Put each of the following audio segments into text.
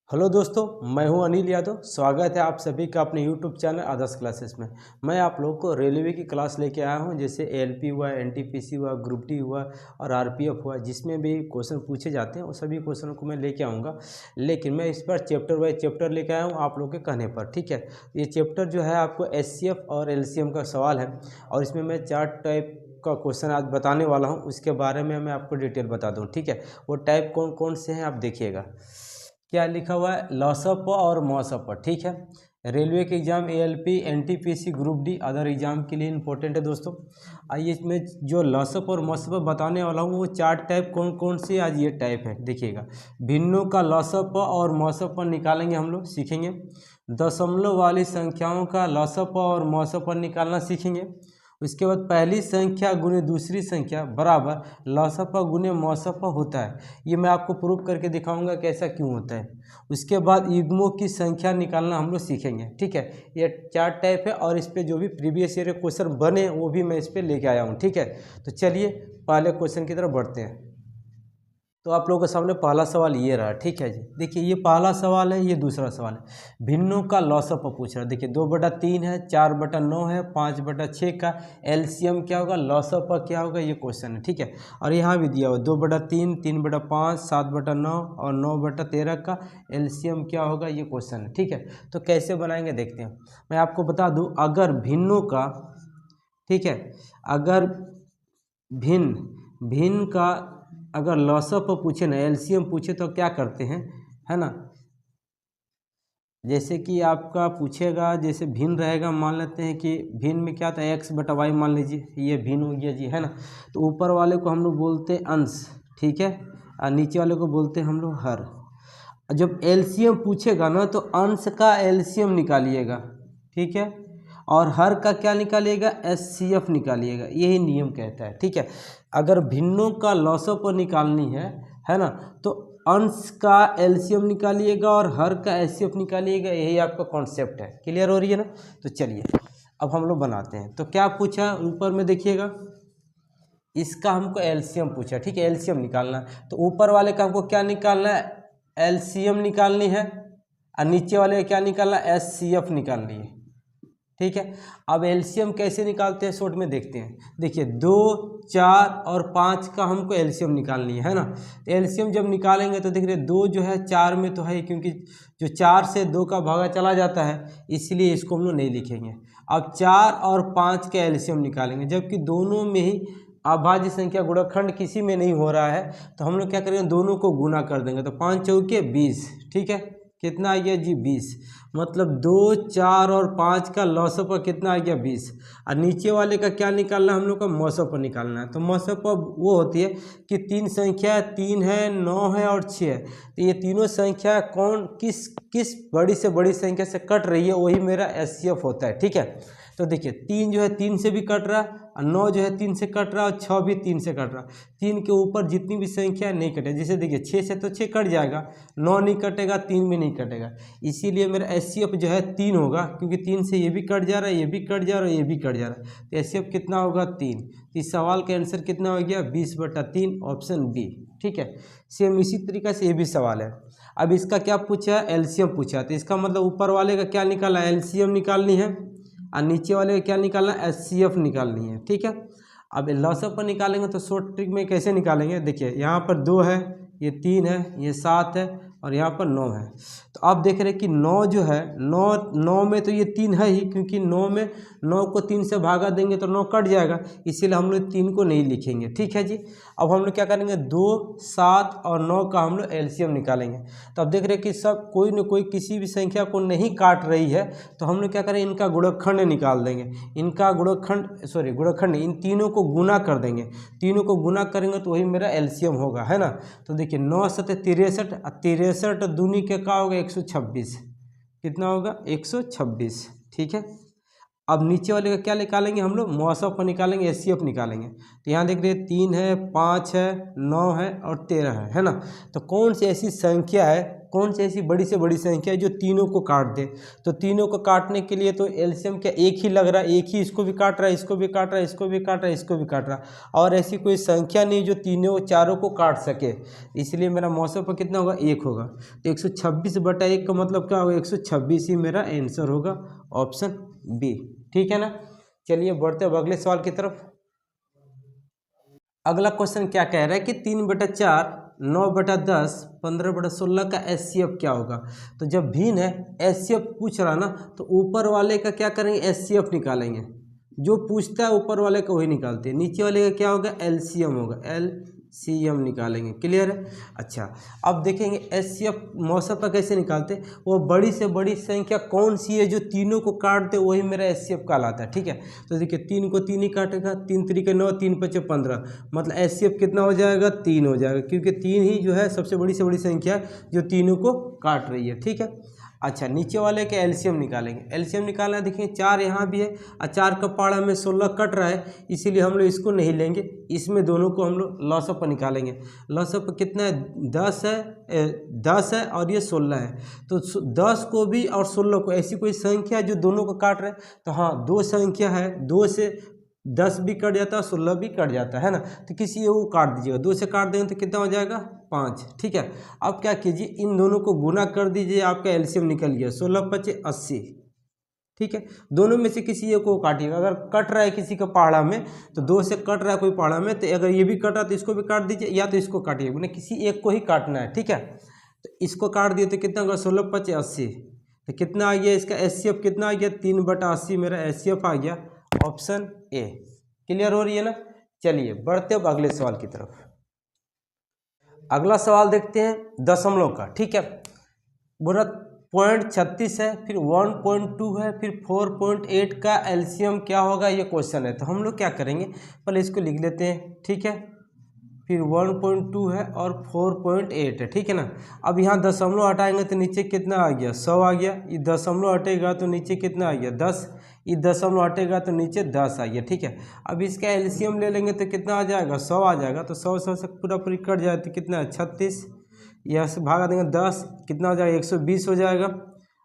Hello दोस्तों, मैं हूं अनिल यादव। स्वागत है आप सभी का अपने यूट्यूब चैनल आदर्श क्लासेस में। मैं आप लोगों को रेलवे की क्लास लेके आया हूं, जैसे एएलपी हुआ, एनटीपीसी हुआ, ग्रुप डी हुआ और आरपीएफ हुआ, जिसमें भी क्वेश्चन पूछे जाते हैं वो सभी क्वेश्चनों को मैं लेके आऊँगा। लेकिन मैं इस पर चैप्टर वाइज चैप्टर लेके आया हूँ आप लोगों के कहने पर, ठीक है। ये चैप्टर जो है आपको एचसीएफ और एलसीएम का सवाल है और इसमें मैं 4 टाइप का क्वेश्चन आज बताने वाला हूँ। उसके बारे में मैं आपको डिटेल बता दूँ, ठीक है। वो टाइप कौन कौन से हैं आप देखिएगा। क्या लिखा हुआ है, लॉसअप और मॉसअप, ठीक है। रेलवे के exam, ALP, NTPC, group D, other exam के लिए इंपॉर्टेंट है दोस्तों। आइए इसमें जो लॉसअप और मॉसअप बताने वाला हूँ वो 4 टाइप कौन कौन से आज ये टाइप है देखिएगा। भिन्नों का लॉसअप और मॉसअप निकालेंगे हम लोग, सीखेंगे। दशमलव वाली संख्याओं का लॉसअप और मॉसअप निकालना सीखेंगे। उसके बाद पहली संख्या गुने दूसरी संख्या बराबर लॉसअप गुने मॉसअप होता है। ये मैं आपको प्रूव करके दिखाऊंगा कि ऐसा क्यों होता है। उसके बाद युग्मों की संख्या निकालना हम लोग सीखेंगे, ठीक है। ये 4 टाइप है और इस पे जो भी प्रीवियस ईयर क्वेश्चन बने वो भी मैं इस पे लेके आया हूँ, ठीक है। तो चलिए पहले क्वेश्चन की तरफ बढ़ते हैं। तो आप लोगों के सामने पहला सवाल ये रहा, ठीक है जी। देखिए ये पहला सवाल है, ये दूसरा सवाल है। भिन्नों का लॉसअप पूछ रहा है। देखिए 2/3 है, 4/9 है, 5/6 का एलसीएम क्या होगा, लॉसअप क्या होगा, ये क्वेश्चन है, ठीक है। और यहाँ भी दिया हुआ 2/3, 3/5, 7/9 और 9/13 का एलसीएम क्या होगा, ये क्वेश्चन है, ठीक है। तो कैसे बनाएंगे देखते हैं। मैं आपको बता दूँ, अगर भिन्नों का, ठीक है, अगर भिन्न का अगर लॉसअप पूछे ना, एलसीएम पूछे तो क्या करते हैं, है ना। जैसे कि आपका पूछेगा, जैसे भिन्न रहेगा, मान लेते हैं कि भिन्न में क्या था, x/y मान लीजिए, ये भिन्न हो गया जी, है ना। तो ऊपर वाले को हम लोग बोलते हैं अंश, ठीक है, और नीचे वाले को बोलते हैं हम लोग हर। जब एलसीएम पूछेगा ना तो अंश का एलसीएम निकालिएगा, ठीक है, और हर का क्या निकालिएगा, एचसीएफ निकालिएगा। यही नियम कहता है, ठीक है। अगर भिन्नों का लॉसअप निकालनी है ना, तो अंश का एलसीएम निकालिएगा और हर का एचसीएफ निकालिएगा। यही आपका कॉन्सेप्ट है। क्लियर हो रही है ना। तो चलिए अब हम लोग बनाते हैं। तो क्या पूछा ऊपर में देखिएगा, इसका हमको एलसीएम पूछा, ठीक है, एलसीएम निकालना है। तो ऊपर वाले का हमको क्या निकालना है, एलसीएम निकालनी है, और नीचे वाले का क्या निकालना है, एचसीएफ निकालनी है, ठीक है। अब एलसीएम कैसे निकालते हैं शॉर्ट में देखते हैं। देखिए 2, 4 और 5 का हमको एलसीएम निकालनी है ना। तो एलसीएम जब निकालेंगे तो देख रहे 2 जो है 4 में तो है, क्योंकि जो 4 से 2 का भागा चला जाता है, इसलिए इसको हम लोग नहीं लिखेंगे। अब 4 और 5 का एलसीएम निकालेंगे, जबकि दोनों में ही अभाज्य संख्या गुणनखंड किसी में नहीं हो रहा है, तो हम लोग क्या करेंगे, दोनों को गुना कर देंगे। तो 5 चौके 20, ठीक है। कितना आ गया जी, 20। मतलब 2, 4 और 5 का लॉसअप कितना आ गया, 20। और नीचे वाले का क्या निकालना है, हम लोग का मॉसअप निकालना है। तो मॉसअप वो होती है कि 3 संख्या, 3 है, 9 है और 6 है। तो ये तीनों संख्या कौन किस बड़ी से बड़ी संख्या से कट रही है, वही मेरा एचसीएफ होता है, ठीक है। तो देखिए 3 जो है 3 से भी कट रहा है, और 9 जो है 3 से कट रहा है, और 6 भी 3 से कट रहा है। 3 के ऊपर जितनी भी संख्या नहीं कटे, जैसे देखिए 6 से तो 6 कट जाएगा, 9 नहीं कटेगा, 3 भी नहीं कटेगा। इसीलिए मेरा एचसीएफ जो है 3 होगा, क्योंकि 3 से ये भी कट जा रहा है, ये भी कट जा रहा है, ये भी कट जा रहा है। तो एचसीएफ कितना होगा, 3। तो इस सवाल का आंसर कितना हो गया, 20/3, ऑप्शन बी, ठीक है। सेम इसी तरीके से ये भी सवाल है। अब इसका क्या पूछा, एलसीएम पूछा। तो इसका मतलब ऊपर वाले का क्या निकालना है, एलसीएम निकालनी है, और नीचे वाले का क्या निकालना है, एचसीएफ निकालनी है, ठीक है। अब लॉसअप पर निकालेंगे तो शॉर्ट ट्रिक में कैसे निकालेंगे, देखिए यहाँ पर 2 है, ये 3 है, ये 7 है, और यहाँ पर 9 है। तो आप देख रहे हैं कि 9 जो है, 9 में तो ये 3 है ही, क्योंकि 9 को 3 से भागा देंगे तो 9 कट जाएगा, इसीलिए हम लोग 3 को नहीं लिखेंगे, ठीक है जी। अब हम लोग क्या करेंगे, 2, 7 और 9 का हम लोग एलसीएम निकालेंगे। तो अब देख रहे हैं कि सब कोई न कोई किसी भी संख्या को नहीं काट रही है, तो हम लोग क्या करें, इनका गुणनखंड निकाल देंगे। इनका गुणनखंड इन तीनों को गुना कर देंगे। तीनों को गुना करेंगे तो वही मेरा एलसीएम होगा, है ना। तो देखिए 9 7 63, 63 दूनी के का होगा 126, कितना होगा 126, ठीक है। अब नीचे वाले का क्या निकालेंगे, हम लोग मॉसअप को निकालेंगे, एचसीएफ निकालेंगे। तो यहाँ देख रहे हैं 3 है, 5 है, 9 है और 13 है ना। तो कौन सी ऐसी संख्या है कौन सी ऐसी बड़ी से बड़ी संख्या है जो तीनों को काट दे। तो तीनों को काटने के लिए तो एलसीएम क्या एक ही लग रहा है, एक ही इसको भी काट रहा है, इसको भी काट रहा है, इसको भी काट रहा है, इसको भी काट रहा है, और ऐसी कोई संख्या नहीं जो तीनों चारों को काट सके। इसलिए मेरा मौसम पर कितना होगा, 1 होगा। तो 126/1 का मतलब क्या होगा, 126 ही मेरा आंसर होगा, ऑप्शन बी। ठीक है ना। चलिए बढ़ते अब अगले सवाल की तरफ। अगला क्वेश्चन क्या कह रहा है कि 3/4, 9/10, 15/16 का एचसीएफ क्या होगा। तो जब भिन्न है एचसीएफ पूछ रहा ना, तो ऊपर वाले का क्या करेंगे, एचसीएफ निकालेंगे। जो पूछता है ऊपर वाले का वही निकालते हैं। नीचे वाले का क्या होगा, एलसीएम होगा, एलसीएम निकालेंगे। क्लियर है। अच्छा अब देखेंगे एचसीएफ मौसम पर कैसे निकालते, वो बड़ी से बड़ी संख्या कौन सी है जो तीनों को काट दे, वही मेरा एचसीएफ कहलाता है। ठीक है। तो देखिए 3 को 3 ही काटेगा, 3 3 9, 3 5 15, मतलब एचसीएफ कितना हो जाएगा, 3 हो जाएगा, क्योंकि 3 ही जो है सबसे बड़ी से बड़ी संख्या है जो तीनों को काट रही है। ठीक है। अच्छा नीचे वाले के एलसीएम निकालेंगे। एलसीएम निकालना, देखिए 4 यहाँ भी है और 4 का पाड़ा में 16 कट रहा है, इसीलिए हम लोग इसको नहीं लेंगे। इसमें दोनों को हम लोग लॉसअप पर निकालेंगे। लॉसअप कितना है, 10 है और ये 16 है। तो 10 को भी और 16 को, ऐसी कोई संख्या जो दोनों को काट रहे हैं। तो हाँ, दो संख्या है, 2 से 10 भी कट जाता है, 16 भी कट जाता है ना। तो किसी को काट दीजिएगा, 2 से काट देंगे तो कितना हो जाएगा, 5। ठीक है। अब क्या कीजिए, इन दोनों को गुना कर दीजिए, आपका एलसीएम निकल गया, 16 5 80। ठीक है। दोनों में से किसी एक को काटिएगा। अगर कट रहा है किसी का पहाड़ा में, तो 2 से कट रहा है कोई पहाड़ा में, तो अगर ये भी कट रहा है तो इसको भी काट दीजिए, या तो इसको काटिए, मैंने किसी एक को ही काटना है। ठीक है। तो इसको काट दिए तो कितना होगा, 16 5 80। तो कितना आ गया इसका एचसीएफ, कितना आ गया, 3/80 मेरा एचसीएफ आ गया, ऑप्शन ए। क्लियर हो रही है ना। चलिए बढ़ते अब अगले सवाल की तरफ। अगला सवाल देखते हैं दशमलव का। ठीक है। बोला 0.36 है, फिर 1.2 है, फिर 4.8 का एलसीएम क्या होगा, ये क्वेश्चन है। तो हम लोग क्या करेंगे, पहले इसको लिख लेते हैं। ठीक है। फिर 1.2 है और 4.8 है। ठीक है ना। अब यहाँ दशमलव हटाएंगे तो नीचे कितना आ गया, 100 आ गया। ये दशमलव हटेगा तो नीचे कितना आ गया, 10। ये दशमलव हटेगा तो नीचे 10 आ गया। ठीक है। अब इसका एलसीएम ले लेंगे तो कितना आ जाएगा, 100 आ जाएगा। तो 100 से पूरा पूरी कट जाए तो कितना है, 36। यहाँ से भागा देंगे 10, कितना हो जाएगा, 120 हो जाएगा।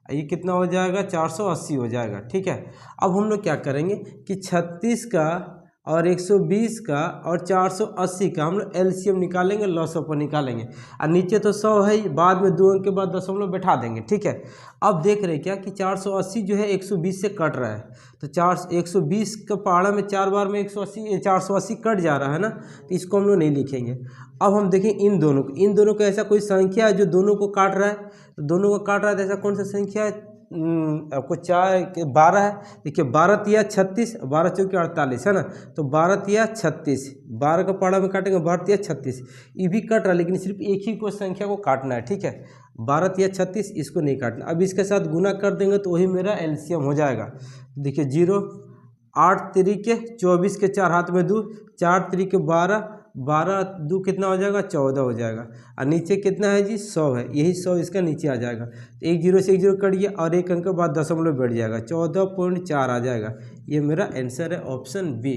ये कितना हो जाएगा, 480 हो जाएगा। ठीक है। अब हम लोग क्या करेंगे कि 36 का और 120 का और 480 का हम लोग एलसीएम निकालेंगे, लॉसअप पर निकालेंगे। और नीचे तो 100 है ही, बाद में 2 अंक के बाद दशमलव बैठा देंगे। ठीक है। अब देख रहे क्या कि 480 जो है 120 से कट रहा है। तो 120 का पहाड़ा में 4 बार में 480 कट जा रहा है ना, तो इसको हम लोग नहीं लिखेंगे। अब हम देखें इन दोनों को ऐसा कोई संख्या है जो दोनों को काट रहा है। तो दोनों को काट रहा है तो ऐसा कौन सा संख्या है, आपको 12 है। देखिए 12 तिया 36, 12 चौके 48 है ना। तो 12 तिया 36, 12 का पहाड़ा में काटेंगे, 12 तिया 36। ये भी कट रहा है, लेकिन सिर्फ एक ही को संख्या को काटना है। ठीक है। 12 तिया 36, इसको नहीं काटना। अब इसके साथ गुना कर देंगे तो वही मेरा एलसीएम हो जाएगा। देखिए 0, 8 3 24 के 4 हाथ में 2, 4 3 12, 12 2 कितना हो जाएगा, 14 हो जाएगा। और नीचे कितना है जी, 100 है। यही 100 इसका नीचे आ जाएगा। तो 1 0 से 1 0 कट गया और एक अंक के बाद दशमलव बैठ जाएगा, 14.4 आ जाएगा। ये मेरा आंसर है, ऑप्शन बी।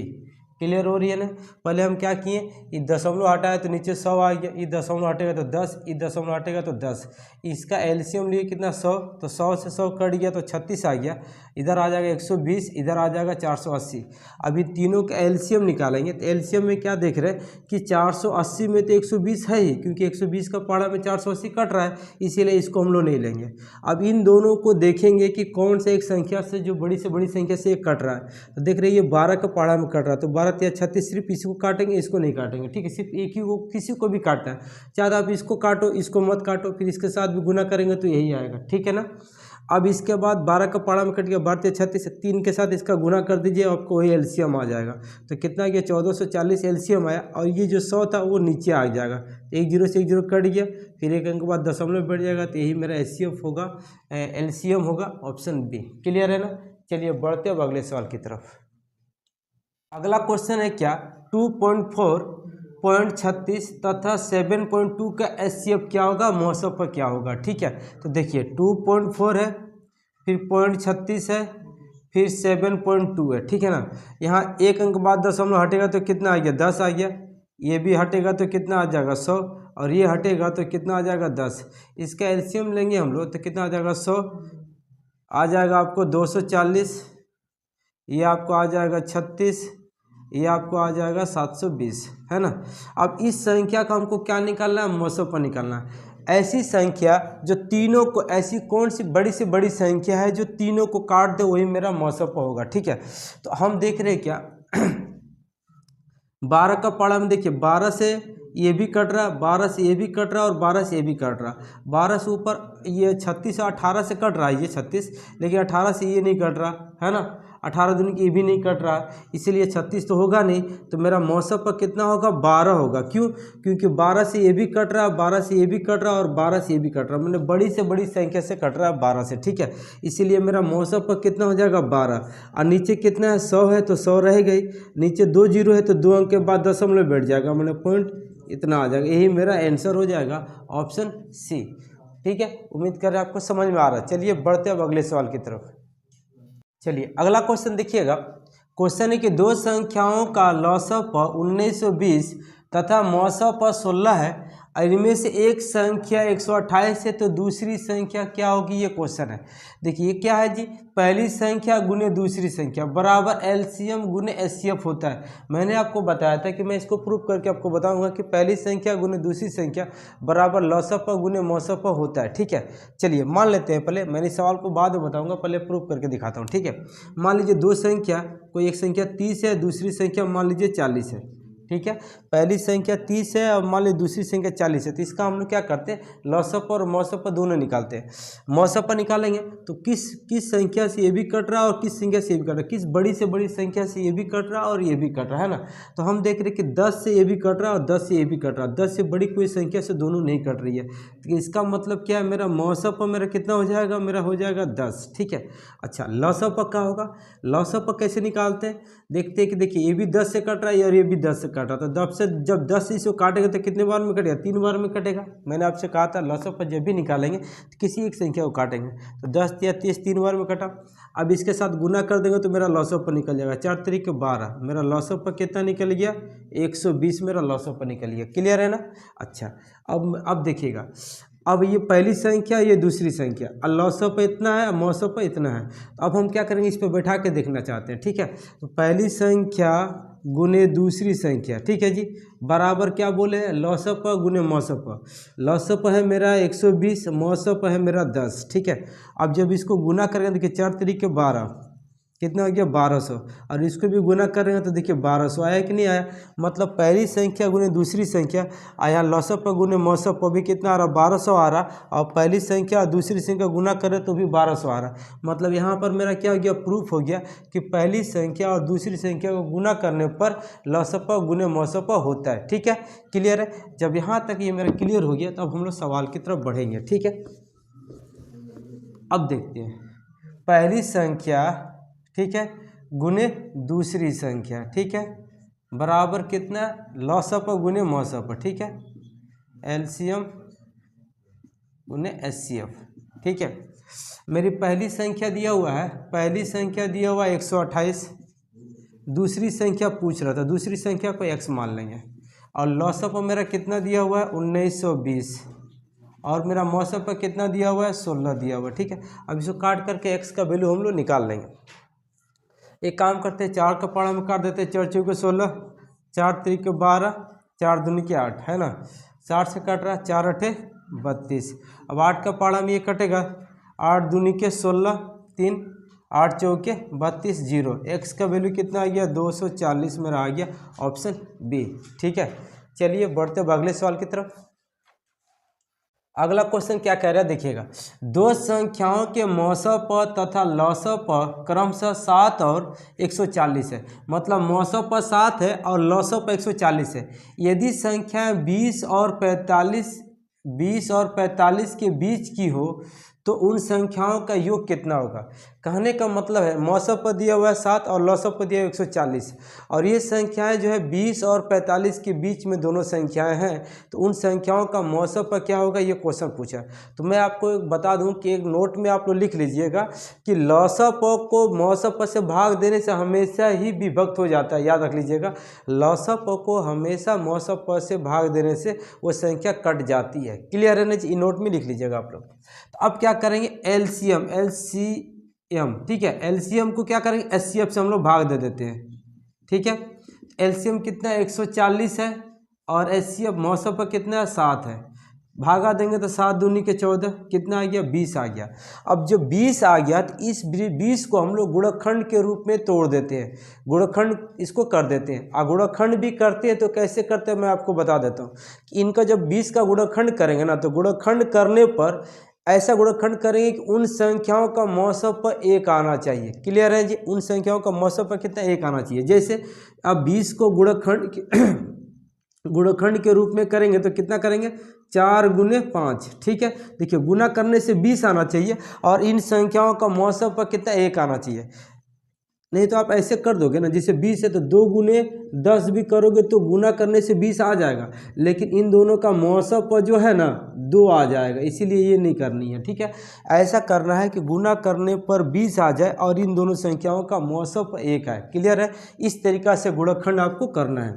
क्लियर हो रही है ना। पहले हम क्या किए, ये दशमलव हटाया तो नीचे 100 आ गया, ये दशमलव हटेगा तो 10, ये दशमलव हटेगा तो 10। इसका एलसीएम लिए कितना, 100। तो 100 से 100 कट गया तो 36 आ गया। इधर आ जाएगा 120, इधर आ जाएगा 480। अभी तीनों का एलसीएम निकालेंगे। तो एलसीएम में क्या देख रहे हैं कि 480 में तो 120 है ही, क्योंकि 120 का पहाड़ा में 480 कट रहा है, इसीलिए इसको हम लोग नहीं लेंगे। अब इन दोनों को देखेंगे कि कौन सा एक संख्या से, जो बड़ी से बड़ी संख्या से एक कट रहा है। तो देख रहे हैं ये 12 का पहाड़ा में कट रहा है, तो 12 या 36, सिर्फ इसी को काटेंगे, इसको नहीं काटेंगे। ठीक है। सिर्फ एक ही को, किसी को भी काटना है, चाहे आप इसको काटो, इसको मत काटो, फिर इसके साथ भी गुना करेंगे तो यही आएगा। ठीक है ना। अब इसके बाद 12 का पहाड़ा में कट गया, 12 36, 3 के साथ इसका गुना कर दीजिए, आपको वही एलसीएम आ जाएगा। तो कितना गया, 1440 एलसीएम आया। और ये जो 100 था वो नीचे आ जाएगा। 1 0 से 1 0 कट गया, फिर एक अंक के बाद दशमलव बैठ जाएगा। तो यही मेरा एचसीएफ होगा, एलसीएम होगा, ऑप्शन बी। क्लियर है ना। चलिए बढ़ते अब अगले सवाल की तरफ। अगला क्वेश्चन है क्या, 2.4, 0.36 तथा 7.2 का एचसीएफ क्या होगा, मौसम पर क्या होगा। ठीक है। तो देखिए 2.4 है, फिर 0.36 है, फिर 7.2 है। ठीक है ना। यहाँ एक अंक बाद दशमलव हटेगा तो कितना आ गया, 10 आ गया। ये भी हटेगा तो कितना आ जाएगा, 100। और ये हटेगा तो कितना आ जाएगा 10। इसका एलसीएम लेंगे हम लोग तो कितना आ जाएगा 100, आ जाएगा आपको 240, ये आपको आ जाएगा 36, ये आपको आ जाएगा 720, है ना। अब इस संख्या का हमको क्या निकालना है, मौसों पर निकालना है। ऐसी संख्या जो तीनों को, ऐसी कौन सी बड़ी से बड़ी संख्या है जो तीनों को काट दे, वही मेरा मौसों पर होगा। ठीक है, तो हम देख रहे हैं क्या 12 का पाड़ा में देखिए 12 से ये भी कट रहा, 12 से ये भी कट रहा और 12 से ये भी कट रहा। 12 से ऊपर ये 36 और 18 से कट रहा है, ये 36, लेकिन 18 से ये नहीं कट रहा है ना। 18 दिन की ये भी नहीं कट रहा, इसीलिए 36 तो होगा नहीं। तो मेरा मौसम पर कितना होगा, 12 होगा। क्यों, क्योंकि 12 से ये भी कट रहा, 12 से ये भी कट रहा और 12 से ये भी कट रहा, मैंने बड़ी से बड़ी संख्या से कट रहा है 12 से। ठीक है, इसीलिए मेरा मौसम पर कितना हो जाएगा 12। और नीचे कितना है 100 है तो 100 रह गई, नीचे 2 जीरो है तो 2 अंक के बाद दशमलव बैठ जाएगा, मैंने पॉइंट इतना आ जाएगा। यही मेरा आंसर हो जाएगा, ऑप्शन सी। ठीक है, उम्मीद कर रहे हैं आपको समझ में आ रहा है। चलिए बढ़ते अब अगले सवाल की तरफ। चलिए अगला क्वेश्चन देखिएगा। क्वेश्चन है कि दो संख्याओं का लॉसअप 1920 तथा मौसम 16 है, इनमें से एक संख्या 128 है तो दूसरी संख्या क्या होगी, ये क्वेश्चन है। देखिए क्या है जी, पहली संख्या गुने दूसरी संख्या बराबर एलसीएम गुने एचसीएफ होता है। मैंने आपको बताया था कि मैं इसको प्रूव करके आपको बताऊंगा कि पहली संख्या गुने दूसरी संख्या बराबर लॉसअप गुने मौसम होता है। ठीक है, चलिए मान लेते हैं, पहले मैंने सवाल को बाद में बताऊंगा, पहले प्रूव करके दिखाता हूँ। ठीक है, मान लीजिए दो संख्या, कोई एक संख्या 30 है, दूसरी संख्या मान लीजिए 40 है। ठीक है, पहली संख्या 30 है और मान लीजिए दूसरी संख्या 40 है, तो इसका हम लोग क्या करते हैं, लॉसअप और मौसअप दोनों निकालते हैं। मौसअप निकालेंगे तो किस संख्या से ये भी कट रहा है और किस संख्या से ये भी कट रहा है, किस बड़ी से बड़ी संख्या से ये भी कट रहा है और ये भी कट रहा है ना। तो हम देख रहे हैं कि 10 से ये भी कट रहा है और 10 से ये भी कट रहा है, 10 से बड़ी कोई संख्या से दोनों नहीं कट रही है। तो इसका मतलब क्या है, मेरा मौसअप मेरा कितना हो जाएगा, मेरा हो जाएगा 10। ठीक है, अच्छा लॉसअप क्या होगा, लॉसअप कैसे निकालते हैं, देखते हैं कि देखिए ये भी 10 से कट रहा है और ये भी 10 से कट रहा था। जब 10 इसको काटेगा तो कितने बार में कटेगा, 3 बार में कटेगा। मैंने आपसे कहा था लॉसअप जब भी निकालेंगे तो किसी एक संख्या को काटेंगे, तो 10 या 30 3 बार में कटा। अब इसके साथ गुना कर देंगे तो मेरा लॉसअप निकल जाएगा, 4 तरीके 12, मेरा लॉसअप कितना निकल गया, 120 मेरा लॉसअप निकल गया। क्लियर है ना। अच्छा अब देखिएगा, अब ये पहली संख्या ये दूसरी संख्या, लॉसअप इतना है, मौसअप इतना है। अब हम क्या करेंगे, इस पर बैठा के देखना चाहते हैं। ठीक है, तो पहली संख्या गुने दूसरी संख्या, ठीक है जी, बराबर क्या बोले, लॉसअप गुने मौसअप। लॉसअप है मेरा 120, मौसअप है मेरा 10। ठीक है, अब जब इसको गुना करेंगे देखिए 4 तरीके 12, कितना हो गया 1200, और इसको भी गुना करेंगे तो देखिए 1200 आया कि नहीं आया। मतलब पहली संख्या गुने दूसरी संख्या आया, लॉसअप गुने मौसअप भी कितना आ रहा, 1200 आ रहा, और पहली संख्या और दूसरी संख्या गुना करें तो भी 1200 आ रहा। मतलब यहाँ पर मेरा क्या हो गया, प्रूफ हो गया कि पहली संख्या और दूसरी संख्या को गुना करने पर लॉसअप गुने मौसअप होता है। ठीक है, क्लियर है। जब यहाँ तक ये मेरा क्लियर हो गया तो अब हम लोग सवाल की तरफ बढ़ेंगे। ठीक है, अब देखते हैं पहली संख्या, ठीक है, गुने दूसरी संख्या, ठीक है, बराबर कितना, लॉसअप गुने मौसअप। ठीक है, एलसीएम गुने एचसीएफ। ठीक है, मेरी पहली संख्या दिया हुआ है, पहली संख्या दिया हुआ है 128, दूसरी संख्या पूछ रहा था, दूसरी संख्या को x मान लेंगे, और लॉसअप मेरा कितना दिया हुआ है 1920, और मेरा मौसअप कितना दिया हुआ है 16 दिया हुआ है। ठीक है, अब इसको काट करके x का वैल्यू हम लोग निकाल लेंगे। एक काम करते हैं, 4 का पाड़ा में काट देते हैं, 4 चौके 16, 4 तरीके 12, 4 दूनी के 8, है ना, 60 से कट रहा, 4 अठे 32। अब 8 का पाड़ा में ये कटेगा, 8 दूनी के 16, 3, 8 चौके 32, 0, x का वैल्यू कितना आ गया 240 मेरा आ गया, ऑप्शन बी। ठीक है, चलिए बढ़ते हैं अगले सवाल की तरफ। अगला क्वेश्चन क्या कह रहा है देखिएगा, दो संख्याओं के मौसअप तथा लॉसअप क्रमशः 7 और 140 है। मतलब मौसअप 7 है और लॉसअप 140 है। यदि संख्याएं 20 और 45 के बीच की हो तो उन संख्याओं का योग कितना होगा। कहने का मतलब है मौसम पर दिया हुआ है 7 और लौसम पर दिया हुआ 140, और ये संख्याएं जो है 20 और 45 के बीच में दोनों संख्याएं हैं, तो उन संख्याओं का मौसम पर क्या होगा, ये क्वेश्चन पूछा। तो मैं आपको एक बता दूं कि एक नोट में आप लोग लिख लीजिएगा कि लौसम को मौसम पर से भाग देने से हमेशा ही विभक्त हो जाता है, याद रख लीजिएगा। लौसम को हमेशा मौसम पर से भाग देने से वो संख्या कट जाती है। क्लियर है ना जी, नोट में लिख लीजिएगा आप लोग। तो अब क्या करेंगे, एलसीएम, ठीक है, एलसीएम को क्या करेंगे, एचसीएफ से हम लोग भाग दे देते हैं। ठीक है, एलसीएम कितना है, 140 है, और एचसीएफ मौसम पर कितना है, 7 है। भागा देंगे तो 7 दूनी के 14, कितना आ गया, 20 आ गया। अब जब 20 आ गया तो इस 20 को हम लोग गुणनखंड के रूप में तोड़ देते हैं, गुणनखंड इसको कर देते हैं। और गुणनखंड भी करते हैं तो कैसे करते हैं मैं आपको बता देता हूँ कि इनका जब 20 का गुणनखंड करेंगे ना, तो गुणनखंड करने पर ऐसा गुणनखंड करेंगे कि उन संख्याओं का मौसम पर 1 आना चाहिए। क्लियर है जी, उन संख्याओं का मौसम पर कितना, 1 आना चाहिए। जैसे अब 20 को गुणनखंड के रूप में करेंगे तो कितना करेंगे, 4 गुने 5। ठीक है, देखिए गुना करने से 20 आना चाहिए और इन संख्याओं का मौसम पर कितना, 1 आना चाहिए। नहीं तो आप ऐसे कर दोगे ना, जैसे 20 है तो 2 गुने 10 भी करोगे तो गुना करने से 20 आ जाएगा, लेकिन इन दोनों का मौसम पर जो है ना 2 आ जाएगा, इसीलिए ये नहीं करनी है। ठीक है, ऐसा करना है कि गुना करने पर 20 आ जाए और इन दोनों संख्याओं का मौसम पर 1 आए। क्लियर है, इस तरीका से गुणनखंड आपको करना है।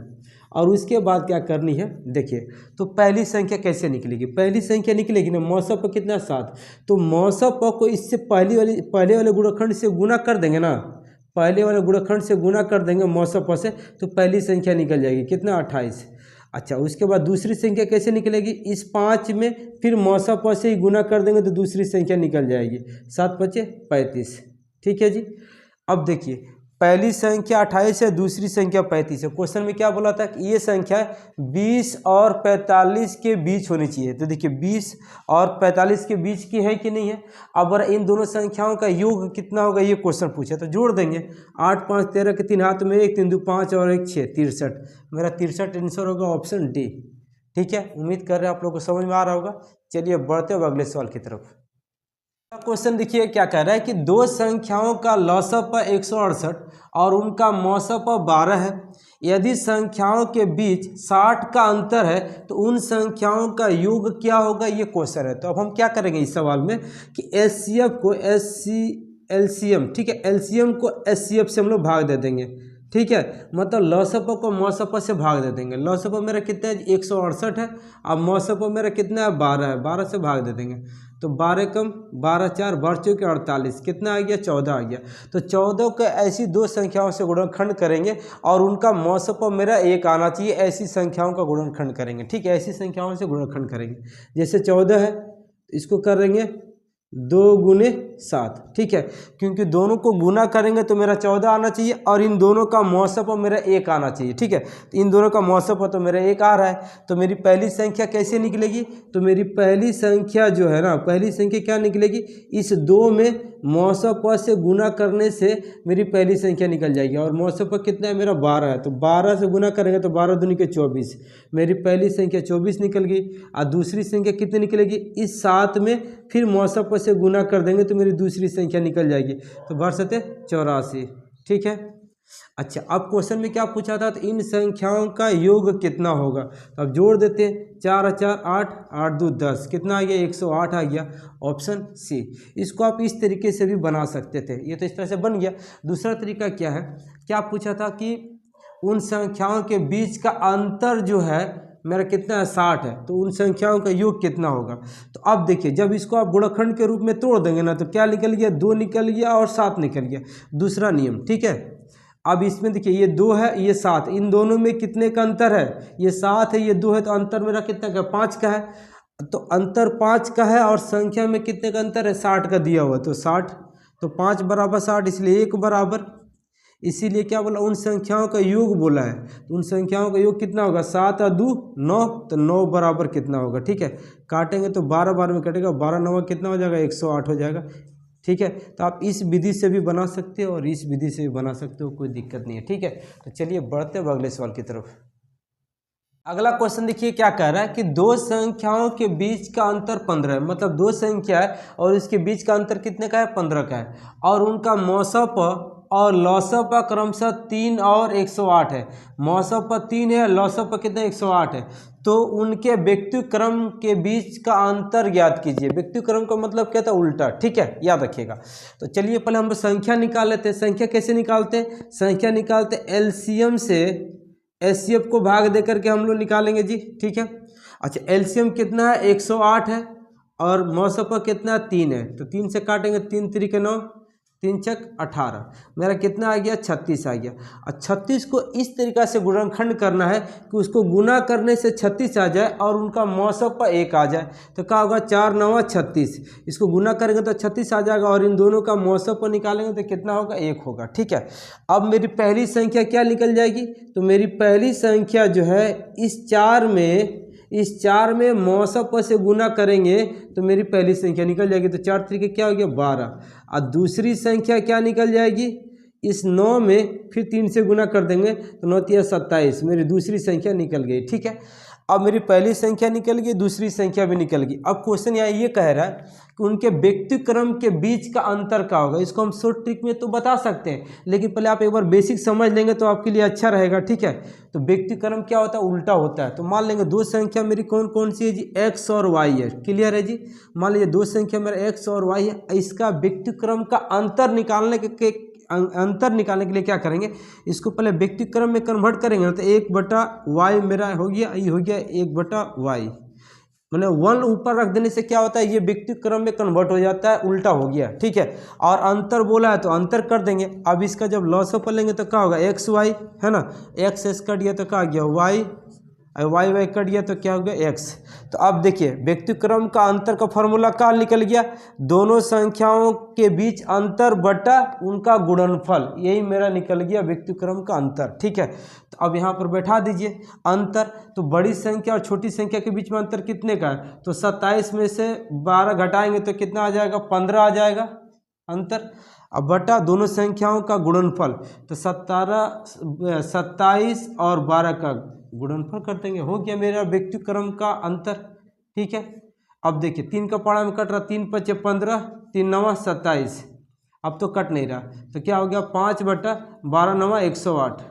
और उसके बाद क्या करनी है, देखिए तो पहली संख्या कैसे निकलेगी, पहली संख्या निकलेगी ना मौसम पर कितना, 7, तो मौसम पर को इससे पहले वाले गुणनखंड से गुना कर देंगे ना, पहले वाले गुणनखंड से गुना कर देंगे मौसम पर से, तो पहली संख्या निकल जाएगी कितना, 28। अच्छा, उसके बाद दूसरी संख्या कैसे निकलेगी, इस 5 में फिर मौसम पर से ही गुना कर देंगे तो दूसरी संख्या निकल जाएगी, 7 5 35। ठीक है जी, अब देखिए पहली संख्या 28 है, दूसरी संख्या 35 है। क्वेश्चन में क्या बोला था कि ये संख्या 20 और 45 के बीच होनी चाहिए। तो देखिए 20 और 45 के बीच की है कि नहीं है। अब इन दोनों संख्याओं का योग कितना होगा, ये क्वेश्चन पूछा, तो जोड़ देंगे। 8 5 13 के 3 हाथ में 1, 3 2 5 और 1 6, 63। मेरा 63 आंसर होगा ऑप्शन डी। ठीक है, उम्मीद कर रहे हैं आप लोगों को समझ में आ रहा होगा। चलिए बढ़ते हुए अगले सवाल की तरफ। क्वेश्चन देखिए क्या कह रहा है कि दो संख्याओं का लौसम पर 168 और उनका मौसम पर 12 है। यदि संख्याओं के बीच 60 का अंतर है तो उन संख्याओं का योग क्या होगा, ये क्वेश्चन है। तो अब हम क्या करेंगे इस सवाल में कि एचसीएफ को एलसीएम, ठीक है, एलसीएम को एचसीएफ से हम लोग भाग दे देंगे। ठीक है, मतलब लौसम को मौसम से भाग दे देंगे। लौसम मेरा कितना है, 168 है, अब मौसम मेरा कितना है, 12 है, 12 से भाग दे देंगे। तो 12 कम 12 4 बढ़ चुके 48, कितना आ गया, 14 आ गया। तो 14 को ऐसी दो संख्याओं से गुणनखंड करेंगे और उनका मौसम पर मेरा 1 आना चाहिए, ऐसी संख्याओं का गुणनखंड करेंगे। ठीक है, ऐसी संख्याओं से गुणनखंड करेंगे। जैसे 14 है, इसको करेंगे 2 गुने 7। ठीक है, क्योंकि दोनों को गुना करेंगे तो मेरा 14 आना चाहिए और इन दोनों का मौसम पर मेरा 1 आना चाहिए। ठीक है, तो इन दोनों का मौसम पर तो मेरा 1 आ रहा है, तो मेरी पहली संख्या कैसे निकलेगी, तो मेरी पहली संख्या जो है ना, पहली संख्या क्या निकलेगी, इस 2 में मौसम पर से गुना करने से मेरी पहली संख्या निकल जाएगी। और मौसम पर कितना है, मेरा 12 है, तो 12 से गुना करेंगे तो 12 दूनी के 24, मेरी पहली संख्या 24 निकल गई। और दूसरी संख्या कितनी निकलेगी, इस 7 में फिर मौसम पर से गुना कर देंगे तो मेरी दूसरी संख्या निकल जाएगी, तो बढ़ सकते 84। ठीक है, अच्छा अब क्वेश्चन में क्या पूछा था, तो इन संख्याओं का योग कितना होगा। तो अब जोड़ देते हैं, 4 4 8 8 2 10, कितना आ गया, 108 आ गया, ऑप्शन सी। इसको आप इस तरीके से भी बना सकते थे, ये तो इस तरह से बन गया। दूसरा तरीका क्या है, क्या पूछा था कि उन संख्याओं के बीच का अंतर जो है मेरा कितना है, 60 है, तो उन संख्याओं का योग कितना होगा। तो अब देखिए जब इसको आप गुणनखंड के रूप में तोड़ देंगे ना, तो क्या निकल गया, 2 निकल गया और 7 निकल गया, दूसरा नियम। ठीक है, अब इसमें देखिए ये 2 है, ये 7, इन दोनों में कितने का अंतर है, ये 7 है, ये 2 है, तो अंतर मेरा कितना का, 5 का है। तो अंतर 5 का है और संख्या में कितने का अंतर है, 60 का दिया हुआ, तो 60, तो 5 बराबर 60, इसलिए 1 बराबर, इसीलिए क्या बोला, उन संख्याओं का योग बोला है। तो उन संख्याओं का योग कितना होगा, 7 और 2 9, तो 9 बराबर कितना होगा। ठीक है, काटेंगे तो 12 12 में कटेगा, 12 9 कितना हो जाएगा, 108 हो जाएगा। ठीक है, तो आप इस विधि से भी बना सकते हो और इस विधि से भी बना सकते हो, कोई दिक्कत नहीं है। ठीक है, तो चलिए बढ़ते हैं अगले सवाल की तरफ। अगला क्वेश्चन देखिए क्या कह रहा है कि दो संख्याओं के बीच का अंतर 15 है, मतलब दो संख्या है और इसके बीच का अंतर कितने का है, 15 का है, और उनका मौसप और लौसप क्रमशः 3 और 108 है। मौसप 3 है, लौसप कितना 108 है। तो उनके व्यक्तिक्रम के बीच का अंतर ज्ञात कीजिए। व्यक्तिक्रम का मतलब क्या था, उल्टा, ठीक है, याद रखिएगा। तो चलिए पहले हम संख्या निकाल लेते हैं। संख्या कैसे निकालते हैं, संख्या निकालते एलसीएम से एचसीएफ को भाग दे करके हम लोग निकालेंगे जी, ठीक है। अच्छा, एलसीएम कितना है, 108 है, और मौसप कितना है, 3 है, तो 3 से काटेंगे, 3 3 के 9, 3 छक 18, मेरा कितना आ गया, 36 आ गया। और 36 को इस तरीक़ा से गुणनखंड करना है कि उसको गुना करने से 36 आ जाए और उनका मौसप पर 1 आ जाए। तो क्या होगा, 4 9 36, इसको गुना करेंगे तो 36 आ जाएगा, और इन दोनों का मौसप पर निकालेंगे तो कितना होगा, 1 होगा, ठीक है। अब मेरी पहली संख्या क्या निकल जाएगी, तो मेरी पहली संख्या जो है इस चार में मौसप से गुना करेंगे तो मेरी पहली संख्या निकल जाएगी। तो 4 तरीके क्या हो गया, 12। और दूसरी संख्या क्या निकल जाएगी, इस 9 में फिर 3 से गुना कर देंगे तो 9 3 27, मेरी दूसरी संख्या निकल गई, ठीक है। अब मेरी पहली संख्या निकल गई, दूसरी संख्या भी निकल गई। अब क्वेश्चन यहाँ ये कह रहा है कि उनके व्यक्तिक्रम के बीच का अंतर क्या होगा। इसको हम शॉर्ट ट्रिक में तो बता सकते हैं, लेकिन पहले आप एक बार बेसिक समझ लेंगे तो आपके लिए अच्छा रहेगा, ठीक है। तो व्यक्तिक्रम क्या होता है, उल्टा होता है। तो मान लेंगे दो संख्या मेरी कौन कौन सी है जी, x और y है, क्लियर है जी। मान लीजिए दो संख्या मेरा x और y है, इसका व्यक्तिक्रम का अंतर निकालने के लिए क्या करेंगे, इसको पहले व्यक्तिक्रम में कन्वर्ट करेंगे तो 1/y मेरा हो गया, ये हो गया 1/y, मैंने 1 ऊपर रख देने से क्या होता है, ये व्यक्तिक्रम में कन्वर्ट हो जाता है, उल्टा हो गया, ठीक है। और अंतर बोला है तो अंतर कर देंगे। अब इसका जब लॉसअप लेंगे तो क्या होगा, एक्स वाई है ना, एक्स एस कट दिया तो क्या आ गया वाई, वाई वाई कट गया तो क्या हो गया एक्स। तो अब देखिए व्यक्तिक्रम का अंतर का फॉर्मूला क्या निकल गया, दोनों संख्याओं के बीच अंतर बटा उनका गुणनफल, यही मेरा निकल गया व्यक्तिक्रम का अंतर, ठीक है। तो अब यहाँ पर बैठा दीजिए अंतर, तो बड़ी संख्या और छोटी संख्या के बीच में अंतर कितने का है, तो 27 में से 12 घटाएंगे तो कितना आ जाएगा, 15 आ जाएगा अंतर। अब बटा दोनों संख्याओं का गुणनफल, तो 27 और 12 का गुणनफल कर देंगे, हो गया मेरा व्यक्तिक्रम का अंतर, ठीक है। अब देखिए 3 का पाड़ा में कट रहा, 3 5 15, 3 9 27, अब तो कट नहीं रहा, तो क्या हो गया 5/12 9 108,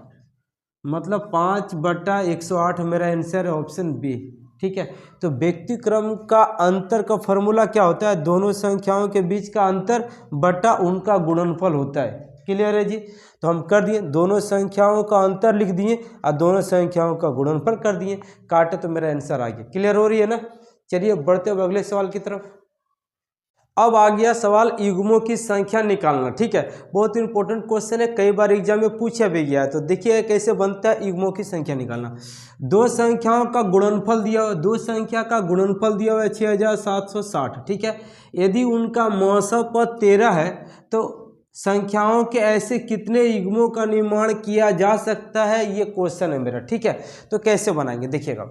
मतलब 5/108 मेरा आंसर है ऑप्शन बी, ठीक है। तो व्यक्तिक्रम का अंतर का फॉर्मूला क्या होता है, दोनों संख्याओं के बीच का अंतर बटा उनका गुणनफल होता है, क्लियर है जी। तो हम कर दिए, दोनों संख्याओं का अंतर लिख दिए और दोनों संख्याओं का गुणनफल कर दिए, काटे तो मेरा आंसर आ गया, क्लियर हो रही है ना। चलिए बढ़ते हुए अगले सवाल की तरफ। अब आ गया सवाल युग्मों की संख्या निकालना, ठीक है। बहुत इंपॉर्टेंट क्वेश्चन है, कई बार एग्जाम में पूछा भी गया है। तो देखिए कैसे बनता है युग्मों की संख्या निकालना। दो संख्याओं का गुणनफल दिया हुआ, दो संख्या का गुणनफल दिया हुआ है 6760, ठीक है। यदि उनका मौसम 13 है तो संख्याओं के ऐसे कितने युग्मों का निर्माण किया जा सकता है, ये क्वेश्चन है मेरा, ठीक है। तो कैसे बनाएंगे देखिएगा,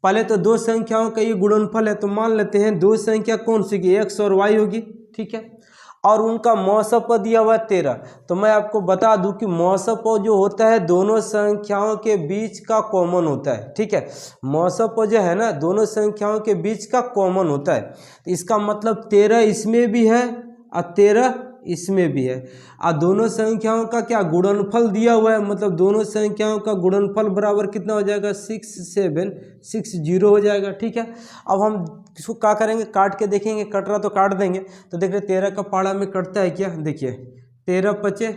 पहले तो दो संख्याओं का ये गुणनफल है, तो मान लेते हैं दो संख्या कौन सी की, एक्स और वाई होगी, ठीक है। और उनका मौसम दिया हुआ 13, तो मैं आपको बता दूं कि मौसम जो होता है दोनों संख्याओं के बीच का कॉमन होता है, ठीक है। मौसम जो है ना दोनों संख्याओं के बीच का कॉमन होता है, तो इसका मतलब 13 इसमें भी है और 13 इसमें भी है। और दोनों संख्याओं का क्या गुणनफल दिया हुआ है, मतलब दोनों संख्याओं का गुणनफल बराबर कितना हो जाएगा, 6760 हो जाएगा, ठीक है। अब हम इसको क्या करेंगे, काट के देखेंगे, कट रहा तो काट देंगे। तो देख रहे 13 का पाड़ा में कटता है क्या, देखिए 13 5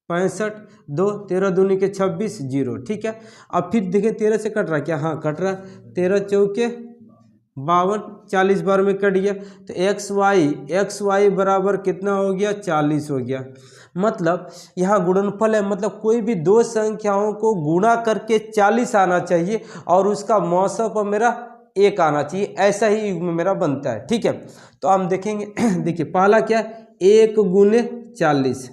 65 2, 13 दूनी के 26 0, ठीक है। अब फिर देखिए 13 से कट रहा क्या, हाँ कट रहा, 13 चौके 52, 40 बार में कट गया, तो एक्स वाई बराबर कितना हो गया, 40 हो गया। मतलब यहाँ गुणनफल है, मतलब कोई भी दो संख्याओं को गुणा करके 40 आना चाहिए और उसका मौसम मेरा 1 आना चाहिए, ऐसा ही युग्म मेरा बनता है, ठीक है। तो हम देखेंगे देखिए पहला क्या है, 1 गुने 40,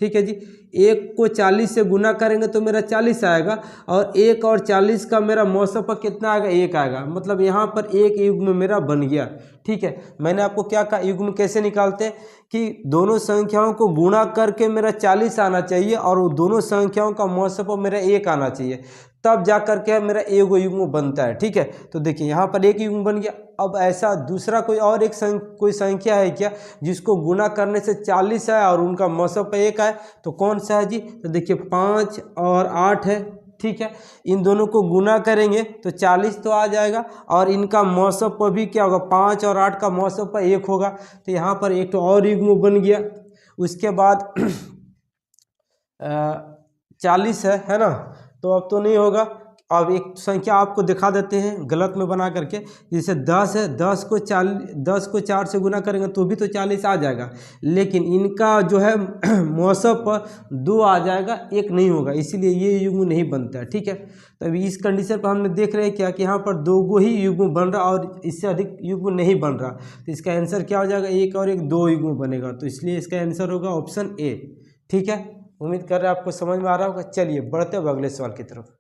ठीक है जी। 1 को 40 से गुना करेंगे तो मेरा 40 आएगा, और 1 और 40 का मेरा मौसम पर कितना आएगा, 1 आएगा, मतलब यहाँ पर एक युग्म मेरा बन गया, ठीक है। मैंने आपको क्या कहा, युग्म कैसे निकालते हैं कि दोनों संख्याओं को गुणा करके मेरा 40 आना चाहिए और दोनों संख्याओं का मौसम पर मेरा 1 आना चाहिए। तब जा करके मेरा एगो युग्म बनता है। ठीक है, तो देखिए यहाँ पर एक युग्म बन गया। अब ऐसा दूसरा कोई और एक कोई संख्या है क्या जिसको गुना करने से 40 है और उनका मौसम पे 1 है, तो कौन सा है जी? तो देखिए 5 और 8 है। ठीक है, इन दोनों को गुना करेंगे तो 40 तो आ जाएगा और इनका मौसम पर भी क्या होगा, 5 और 8 का मौसम पर 1 होगा, तो यहाँ पर एक तो और युग्म बन गया। उसके बाद 40 है ना, तो अब तो नहीं होगा। अब एक संख्या आपको दिखा देते हैं गलत में बना करके, जैसे 10 है, 10 को 4 से गुना करेंगे तो भी तो 40 आ जाएगा, लेकिन इनका जो है मौसम पर 2 आ जाएगा, 1 नहीं होगा, इसीलिए ये युग्म नहीं बनता है। ठीक है, तो अभी इस कंडीशन पर हमने देख रहे हैं क्या कि यहाँ पर 2 ही युग्म बन रहा और इससे अधिक युग्म नहीं बन रहा, तो इसका आंसर क्या हो जाएगा, 1 और 1 2 युग्म बनेगा, तो इसलिए इसका आंसर होगा ऑप्शन ए। ठीक है, उम्मीद कर रहे हैं आपको समझ में आ रहा होगा। चलिए बढ़ते हैं अगले सवाल की तरफ।